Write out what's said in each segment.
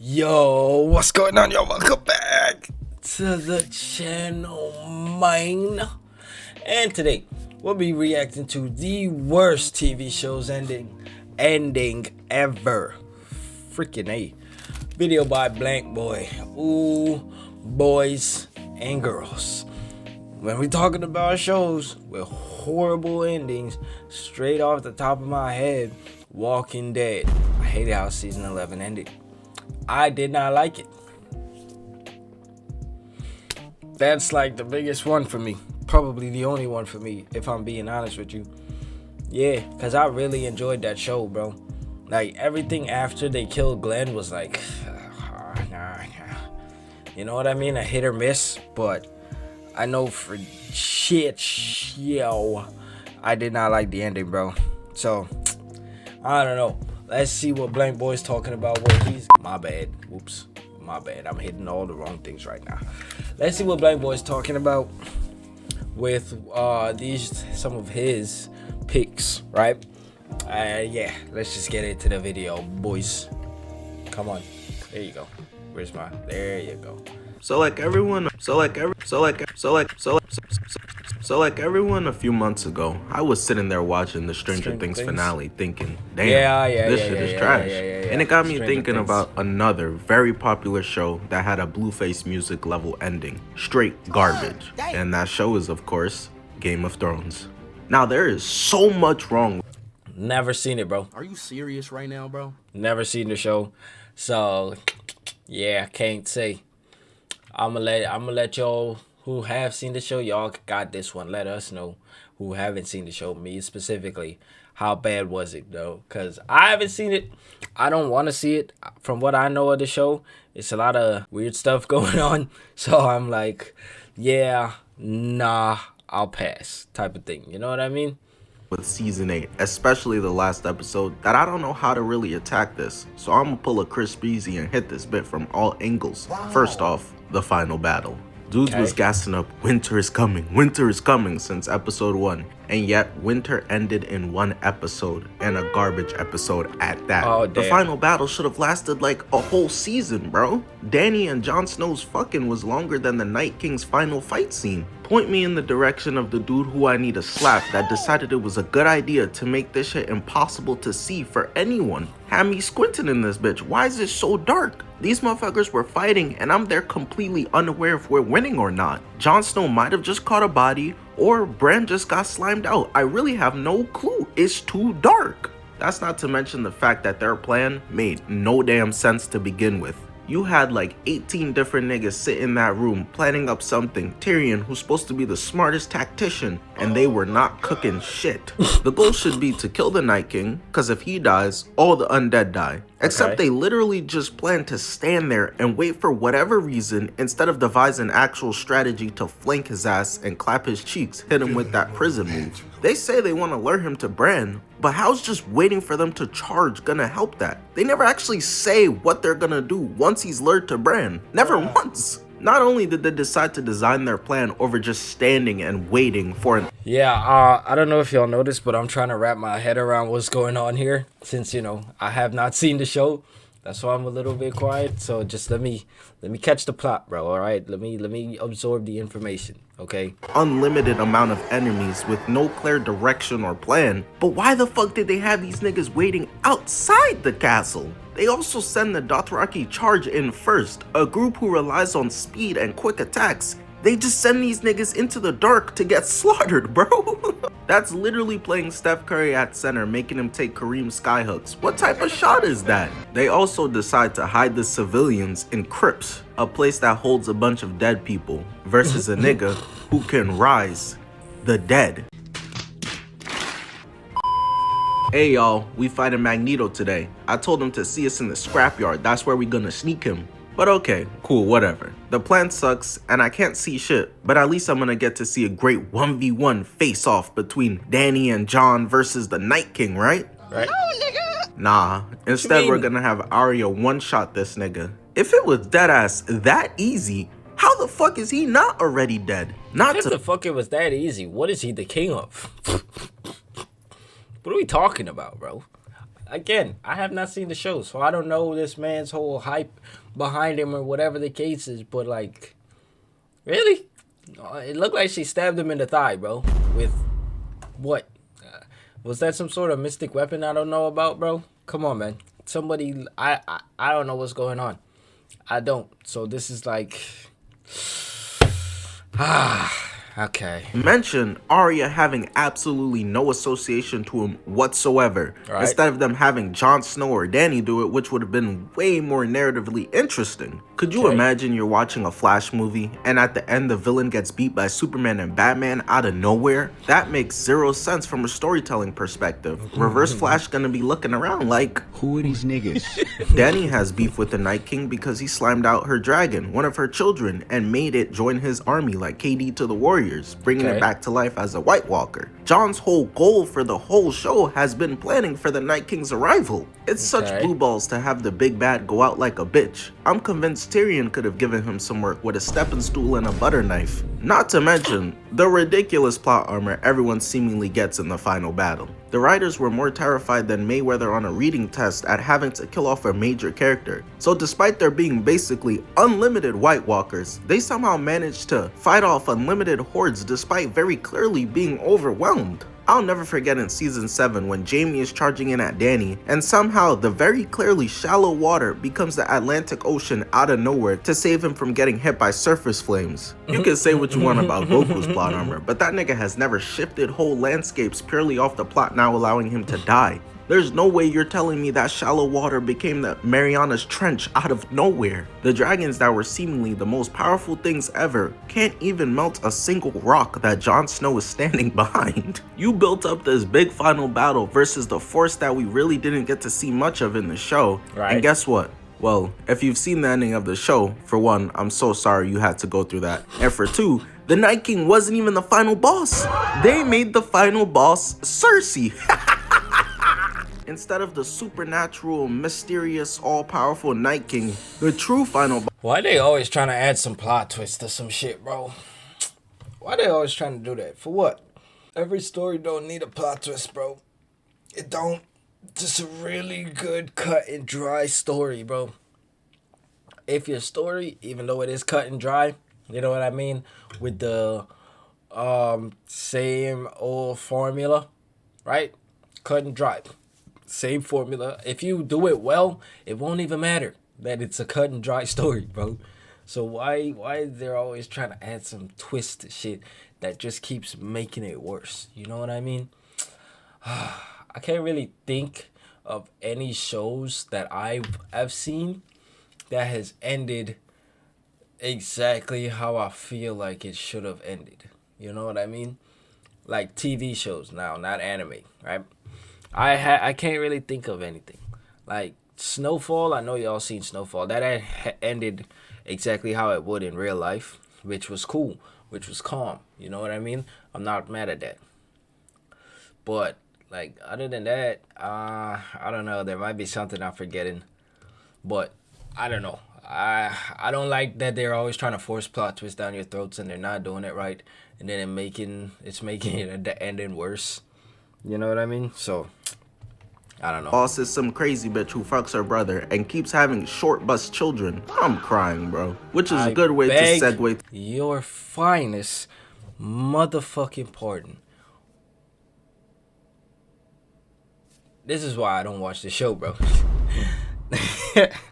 Yo, what's going on, yo? Welcome back to the channel, mine. And today, we'll be reacting to the worst TV shows ending ever. Freaking A. Video by Blank Boy. Ooh, boys and girls. When we talking about shows with horrible endings, straight off the top of my head, Walking Dead. I hated how season 11 ended. I did not like it. That's like the biggest one for me. Probably the only one for me, if I'm being honest with you. Yeah, because I really enjoyed that show, bro. Like, everything after they killed Glenn was like, nah. You know what I mean? A hit or miss, but I know for shit, yo, I did not like the ending, bro. So, I don't know. Let's see what Blank Boy's talking about. What he's... My bad. Whoops. My bad. I'm hitting all the wrong things right now. Let's see what Blank Boy's talking about with some of his picks, right? Yeah. Let's just get into the video, boys. Come on. There you go. Where's my... There you go. So like everyone a few months ago, I was sitting there watching the Stranger Things finale thinking, damn, this shit is trash. And it got me thinking about another very popular show that had a Blueface music level ending. Straight garbage. And that show is, of course, Game of Thrones. Now there is so much wrong. Never seen it, bro. Are you serious right now, bro? Never seen the show. So, yeah, can't say. I'm gonna let y'all who have seen the show, y'all got this one. Let us know who haven't seen the show, me specifically. How bad was it though? Cause I haven't seen it. I don't want to see it. From what I know of the show, it's a lot of weird stuff going on. So I'm like, yeah, nah, I'll pass type of thing. You know what I mean? With season 8, especially the last episode, that I don't know how to really attack this. So I'm gonna pull a Chris Beasy and hit this bit from all angles. Wow. First off, the final battle. Dudes was gassing up, winter is coming since episode 1. And yet, winter ended in one episode, and a garbage episode at that. Oh, the final battle should have lasted like a whole season, bro. Dany and Jon Snow's fucking was longer than the Night King's final fight scene. Point me in the direction of the dude who I need to slap that decided it was a good idea to make this shit impossible to see for anyone. Had me squinting in this bitch. Why is it so dark? These motherfuckers were fighting and I'm there completely unaware if we're winning or not. Jon Snow might have just caught a body or Bran just got slimed out. I really have no clue. It's too dark. That's not to mention the fact that their plan made no damn sense to begin with. You had like 18 different niggas sit in that room planning up something. Tyrion, who's supposed to be the smartest tactician, and they were not cooking shit. The goal should be to kill the Night King, cause if he dies, all the undead die. Except they literally just plan to stand there and wait for whatever reason instead of devising actual strategy to flank his ass and clap his cheeks, hit him with that prison move. They say they want to lure him to Bran, but how's just waiting for them to charge gonna help that? They never actually say what they're gonna do once he's lured to Bran. Never once. Not only did they decide to design their plan over just standing and waiting for an... Yeah, I don't know if y'all noticed, but I'm trying to wrap my head around what's going on here. Since, you know, I have not seen the show. That's why I'm a little bit quiet. So just let me catch the plot, bro, all right? Let me absorb the information, okay? Unlimited amount of enemies with no clear direction or plan. But why the fuck did they have these niggas waiting outside the castle? They also send the Dothraki charge in first, a group who relies on speed and quick attacks. They just send these niggas into the dark to get slaughtered, bro. That's literally playing Steph Curry at center, making him take Kareem skyhooks. What type of shot is that? They also decide to hide the civilians in crypts, a place that holds a bunch of dead people, versus a nigga who can rise the dead. Hey y'all, we fighting Magneto today. I told him to see us in the scrapyard, that's where we gonna sneak him. But okay, cool, whatever. The plan sucks and I can't see shit, but at least I'm gonna get to see a great 1v1 face-off between Dany and Jon versus the Night King, right? Right. No, nigga. Nah, instead we're gonna have Arya one-shot this nigga. If it was deadass that easy, how the fuck is he not already dead? If the fuck it was that easy, what is he the king of? What are we talking about, bro? again, I have not seen the show, so I don't know this man's whole hype behind him or whatever the case is. But like, really, it looked like she stabbed him in the thigh, bro. With what? Was that some sort of mystic weapon I don't know about, bro? Come on, man. Somebody, I don't know what's going on. I don't. So this is like, okay. Mention Arya having absolutely no association to him whatsoever, Right. instead of them having Jon Snow or Dany do it, which would have been way more narratively interesting. Could you Okay. imagine you're watching a Flash movie and at the end the villain gets beat by Superman and Batman out of nowhere? That makes zero sense from a storytelling perspective. Reverse Flash gonna be looking around like, Who are these niggas? Dany has beef with the Night King because he slimed out her dragon, one of her children, and made it join his army like KD to the Warriors, bringing Okay. it back to life as a White Walker. Jon's whole goal for the whole show has been planning for the Night King's arrival. It's such Okay. blue balls to have the big bad go out like a bitch. I'm convinced Tyrion could have given him some work with a stepping stool and a butter knife. Not to mention the ridiculous plot armor everyone seemingly gets in the final battle. The writers were more terrified than Mayweather on a reading test at having to kill off a major character. So despite there being basically unlimited White Walkers, they somehow managed to fight off unlimited hordes despite very clearly being overwhelmed. I'll never forget in season 7 when Jaime is charging in at Dany and somehow the very clearly shallow water becomes the Atlantic Ocean out of nowhere to save him from getting hit by surface flames. You can say what you want about Goku's plot armor, but that nigga has never shifted whole landscapes purely off the plot now allowing him to die. There's no way you're telling me that shallow water became the Marianas Trench out of nowhere. The dragons that were seemingly the most powerful things ever can't even melt a single rock that Jon Snow is standing behind. You built up this big final battle versus the force that we really didn't get to see much of in the show. Right. And guess what? Well, if you've seen the ending of the show, for one, I'm so sorry you had to go through that. And for two, the Night King wasn't even the final boss. They made the final boss Cersei. Instead of the supernatural, mysterious, all-powerful Night King, the true final boss Why they always trying to add some plot twist to some shit, bro? Why they always trying to do that? For what? Every story don't need a plot twist, bro. It don't. Just a really good cut and dry story, bro. If your story, even though it is cut and dry, you know what I mean? With the same old formula, right? Cut and dry. Same formula. If you do it well, it won't even matter that it's a cut and dry story, bro. So why they're always trying to add some twist to shit that just keeps making it worse? You know what I mean? I can't really think of any shows that I've seen that has ended exactly how I feel like it should have ended. You know what I mean? Like TV shows now, not anime, right? I can't really think of anything. Like Snowfall, I know y'all seen Snowfall. That ended exactly how it would in real life, which was cool, which was calm. You know what I mean? I'm not mad at that. But like other than that, I don't know. There might be something I'm forgetting, but I don't know. I don't like that they're always trying to force plot twists down your throats and they're not doing it right, and then it's making it the ending worse. You know what I mean? So I don't know. boss is some crazy bitch who fucks her brother and keeps having short bus children. I'm crying, bro. Which is a good way to beg segue. your finest motherfucking pardon. This is why I don't watch the show, bro.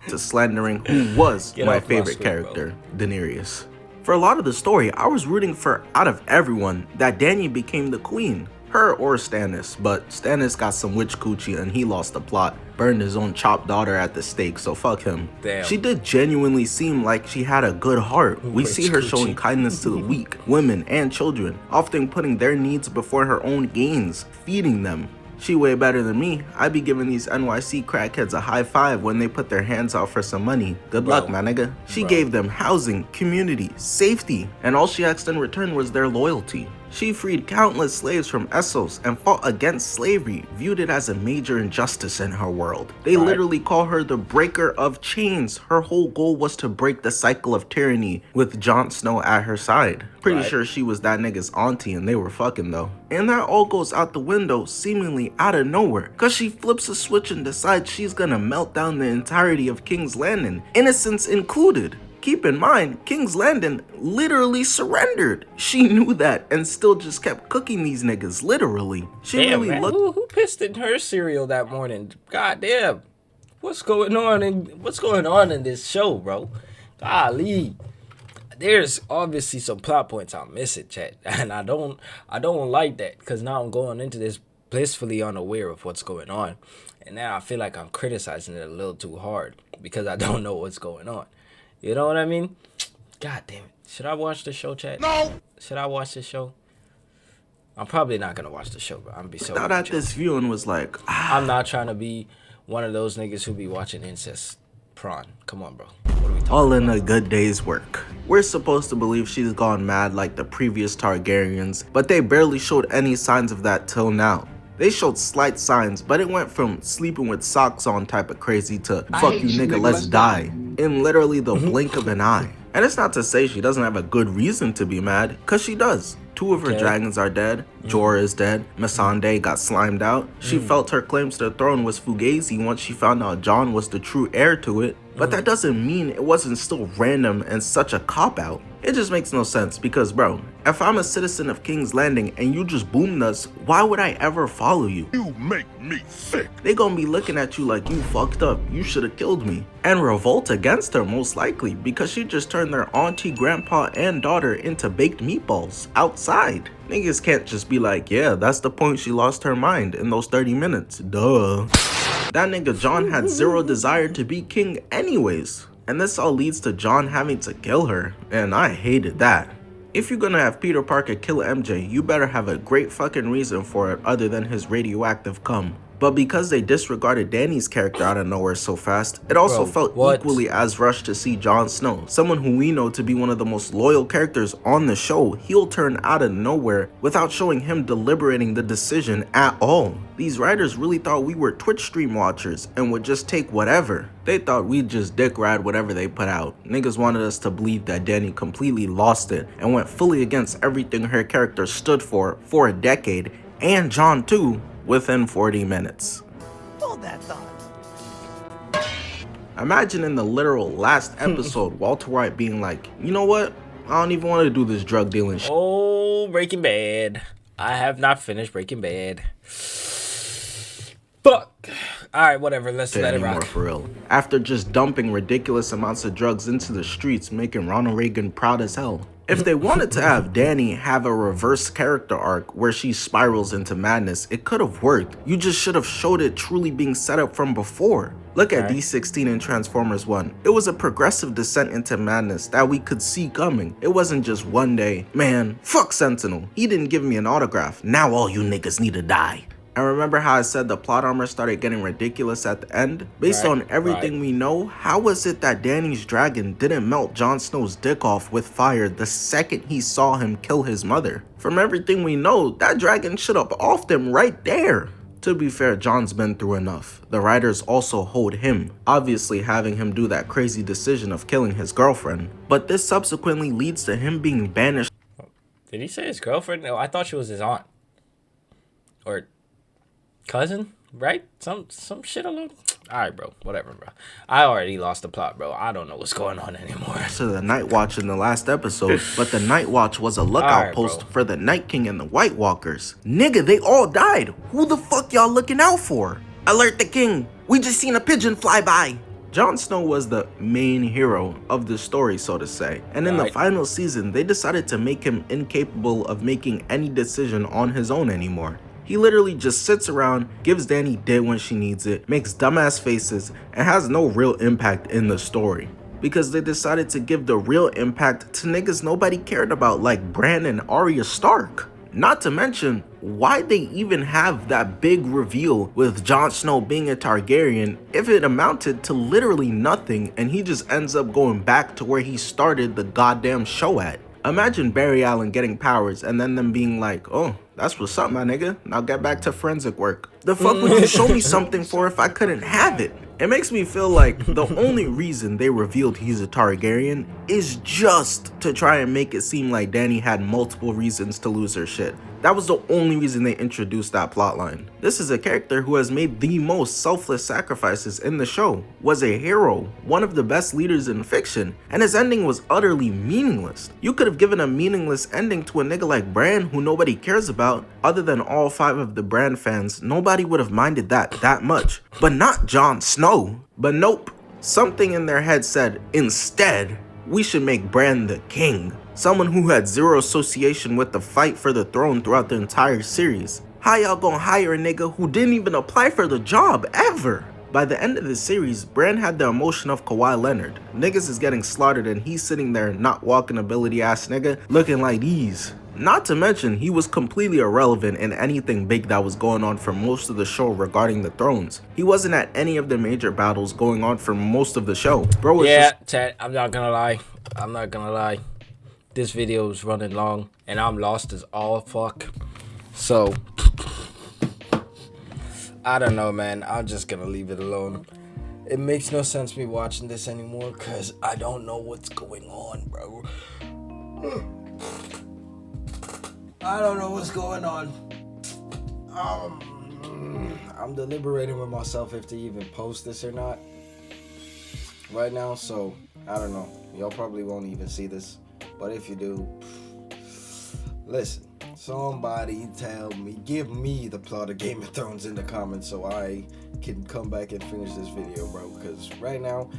To slandering who was Get my off my favorite sweet, character, Daenerys. For a lot of the story, I was rooting for, out of everyone, that Dany became the queen. Her or Stannis, but Stannis got some witch coochie and he lost the plot. Burned his own chopped daughter at the stake, so fuck him. Damn. She did genuinely seem like she had a good heart. We Witch see her coochie. showing kindness to the weak, women, and children, often putting their needs before her own gains, feeding them. She way better than me. I be giving these NYC crackheads a high five when they put their hands out for some money. Good luck, my nigga. She Bro. gave them housing, community, safety, and all she asked in return was their loyalty. She freed countless slaves from Essos and fought against slavery, viewed it as a major injustice in her world. They literally call her the breaker of chains. Her whole goal was to break the cycle of tyranny with Jon Snow at her side. Pretty sure she was that nigga's auntie and they were fucking though. And that all goes out the window seemingly out of nowhere, cause she flips a switch and decides she's gonna melt down the entirety of King's Landing, innocents included. Keep in mind, King's Landing literally surrendered. She knew that and still just kept cooking these niggas, literally. She Damn, really man. looked— Who pissed in her cereal that morning? God damn. What's going on in this show, bro? Golly. There's obviously some plot points I'm missing, chat. And I don't like that, because now I'm going into this blissfully unaware of what's going on. And now I feel like I'm criticizing it a little too hard because I don't know what's going on. You know what I mean? God damn it. Should I watch the show, chat? No! Should I watch the show? I'm probably not gonna watch the show, bro. I'm gonna be so— out at this view and was like, I'm not trying to be one of those niggas who be watching incest prawn. Come on, bro. What are we talking all in about? a good day's work. We're supposed to believe she's gone mad like the previous Targaryens, but they barely showed any signs of that till now. They showed slight signs, but it went from sleeping with socks on type of crazy to fuck you nigga, let's die, in literally the blink of an eye. And it's not to say she doesn't have a good reason to be mad, cause she does. 2 of her dragons are dead, Jorah is dead, Missandei got slimed out. She felt her claims to the throne was fugazi once she found out Jon was the true heir to it, but that doesn't mean it wasn't still random and such a cop-out. It just makes no sense because, bro, if I'm a citizen of King's Landing and you just boomed us, why would I ever follow you? You make me sick. They gonna be looking at you like you fucked up, you should've killed me. And revolt against her most likely because she just turned their auntie, grandpa, and daughter into baked meatballs outside. Niggas can't just be like, yeah, that's the point she lost her mind in those 30 minutes, duh. That nigga Jon had zero desire to be king anyways. And this all leads to Jon having to kill her, and I hated that. If you're gonna have Peter Parker kill MJ, you better have a great fucking reason for it other than his radioactive cum. But because they disregarded Dany's character out of nowhere so fast, it also felt equally as rushed to see Jon Snow, someone who we know to be one of the most loyal characters on the show, heel turn out of nowhere without showing him deliberating the decision at all. These writers really thought we were Twitch stream watchers and would just take whatever. They thought we'd just dick ride whatever they put out. Niggas wanted us to believe that Dany completely lost it and went fully against everything her character stood for a decade, and Jon too, within 40 minutes. Hold that thought. Imagine in the literal last episode, Walter White being like, you know what? I don't even want to do this drug dealing shit. Oh, Breaking Bad. I have not finished Breaking Bad. Fuck. Alright, whatever. Let's let it rock. For real. After just dumping ridiculous amounts of drugs into the streets, making Ronald Reagan proud as hell. If they wanted to have Dany have a reverse character arc where she spirals into madness, it could have worked. You just should have showed it truly being set up from before. Look at D16 in Transformers 1. It was a progressive descent into madness that we could see coming. It wasn't just one day, man, fuck Sentinel. He didn't give me an autograph. Now all you niggas need to die. And remember how I said the plot armor started getting ridiculous at the end? Based on everything we know, how was it that Dany's dragon didn't melt Jon Snow's dick off with fire the second he saw him kill his mother? From everything we know, that dragon should have offed him right there. To be fair, Jon's been through enough. The writers also hold him, obviously having him do that crazy decision of killing his girlfriend. But this subsequently leads to him being banished. Did he say his girlfriend? No, I thought she was his aunt. Or cousin, right? Some shit alone. Alright, bro. Whatever, bro. I already lost the plot, bro. I don't know what's going on anymore. To the Night Watch in the last episode, but the Night Watch was a lookout post for the Night King and the White Walkers. Nigga, they all died. Who the fuck y'all looking out for? Alert the king. We just seen a pigeon fly by. Jon Snow was the main hero of the story, so to say. And in the final season, they decided to make him incapable of making any decision on his own anymore. He literally just sits around, gives Dany dick when she needs it, makes dumbass faces, and has no real impact in the story. Because they decided to give the real impact to niggas nobody cared about like Bran and Arya Stark. Not to mention, why they even have that big reveal with Jon Snow being a Targaryen if it amounted to literally nothing and he just ends up going back to where he started the goddamn show at. Imagine Barry Allen getting powers and then them being like, oh, that's what's up, my nigga. Now get back to forensic work. The fuck would you show me something for if I couldn't have it? It makes me feel like the only reason they revealed he's a Targaryen is just to try and make it seem like Dany had multiple reasons to lose her shit. That was the only reason they introduced that plotline. This is a character who has made the most selfless sacrifices in the show, was a hero, one of the best leaders in fiction, and his ending was utterly meaningless. You could have given a meaningless ending to a nigga like Bran who nobody cares about, other than all 5 of the Bran fans. Nobody would have minded that much. But not Jon Snow. But nope, something in their head said, instead, we should make Bran the king. Someone who had zero association with the fight for the throne throughout the entire series. How y'all gonna hire a nigga who didn't even apply for the job ever? By the end of the series, Bran had the emotion of Kawhi Leonard. Niggas is getting slaughtered and he's sitting there not walking ability ass nigga looking like these. Not to mention, he was completely irrelevant in anything big that was going on for most of the show regarding the thrones. He wasn't at any of the major battles going on for most of the show. Bro was Ted, I'm not gonna lie. This video is running long and I'm lost as all fuck. So I don't know, man. I'm just gonna leave it alone. It makes no sense me watching this anymore because I don't know what's going on, bro. I don't know what's going on. I'm deliberating with myself if to even post this or not right now, so I don't know. Y'all probably won't even see this, but if you do, listen, somebody tell me, give me the plot of Game of Thrones in the comments so I can come back and finish this video, bro, because right now,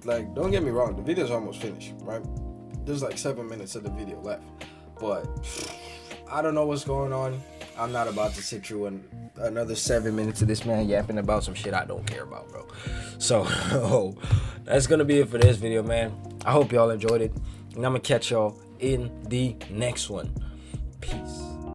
like, don't get me wrong, the video's almost finished, right? There's like 7 minutes of the video left, but I don't know what's going on. I'm not about to sit through another 7 minutes of this man yapping about some shit I don't care about, bro. So, that's gonna be it for this video, man. I hope y'all enjoyed it, and I'm gonna catch y'all in the next one. Peace.